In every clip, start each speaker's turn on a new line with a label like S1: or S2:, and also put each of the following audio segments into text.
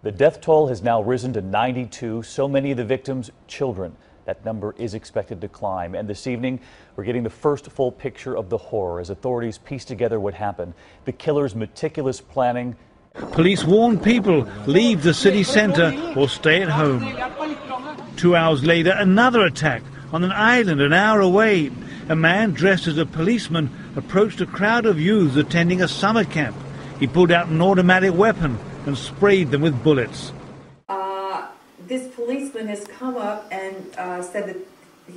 S1: The death toll has now risen to 92, so many of the victims children. That number is expected to climb. And this evening, we're getting the first full picture of the horror as authorities piece together what happened. The killer's meticulous planning.
S2: Police warn people, leave the city centre or stay at home. 2 hours later, another attack on an island an hour away. A man dressed as a policeman approached a crowd of youths attending a summer camp. He pulled out an automatic weapon and sprayed them with bullets.
S3: This policeman has come up and said that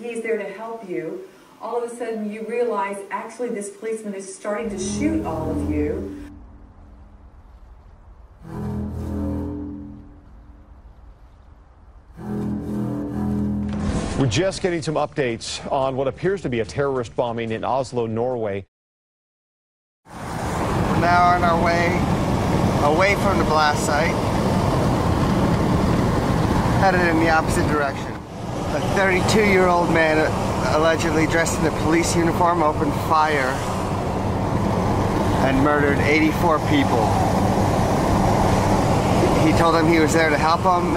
S3: he's there to help you. All of a sudden you realize actually this policeman is starting to shoot all of you.
S4: We're just getting some updates on what appears to be a terrorist bombing in Oslo, Norway.
S5: We're now on our way away from the blast site, headed in the opposite direction. A 32-year-old man, allegedly dressed in a police uniform, opened fire and murdered 84 people. He told them he was there to help them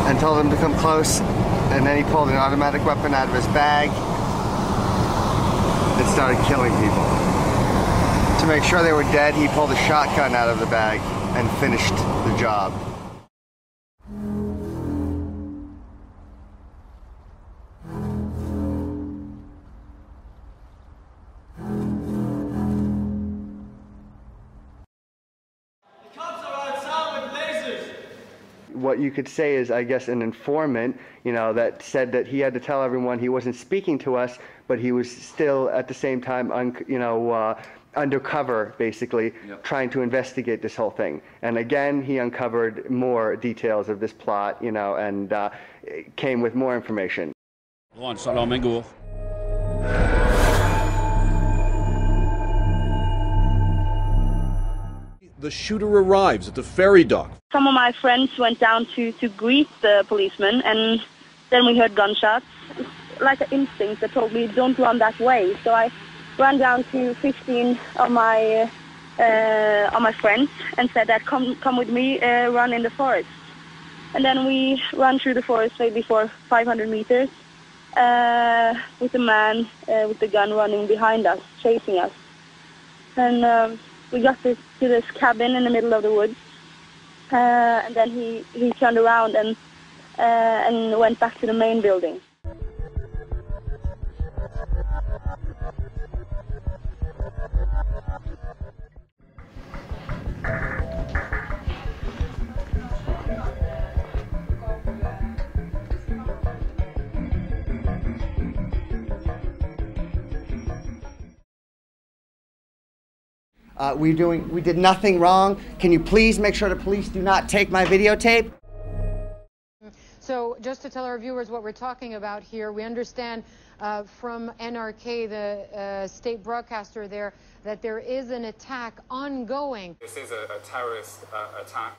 S5: and told them to come close, and then he pulled an automatic weapon out of his bag and started killing people. To make sure they were dead, he pulled a shotgun out of the bag and finished the job. What you could say is, I guess, an informant, that said that he had to tell everyone he wasn't speaking to us, but he was still at the same time, undercover, basically, trying to investigate this whole thing. And again, he uncovered more details of this plot, and came with more information.
S6: The shooter arrives at the ferry dock.
S7: Some of my friends went down to greet the policeman, and then we heard gunshots. It's like an instinct that told me, don't run that way. So I ran down to 15 of my friends and said that come with me, run in the forest. And then we ran through the forest maybe for 500 meters with a man with the gun running behind us, chasing us. And we got to this cabin in the middle of the woods, and then he turned around and went back to the main building.
S5: We did nothing wrong. Can you please make sure the police do not take my videotape?
S8: So just to tell our viewers what we're talking about here, we understand from NRK, the state broadcaster there, that there is an attack ongoing.
S9: This is a terrorist attack.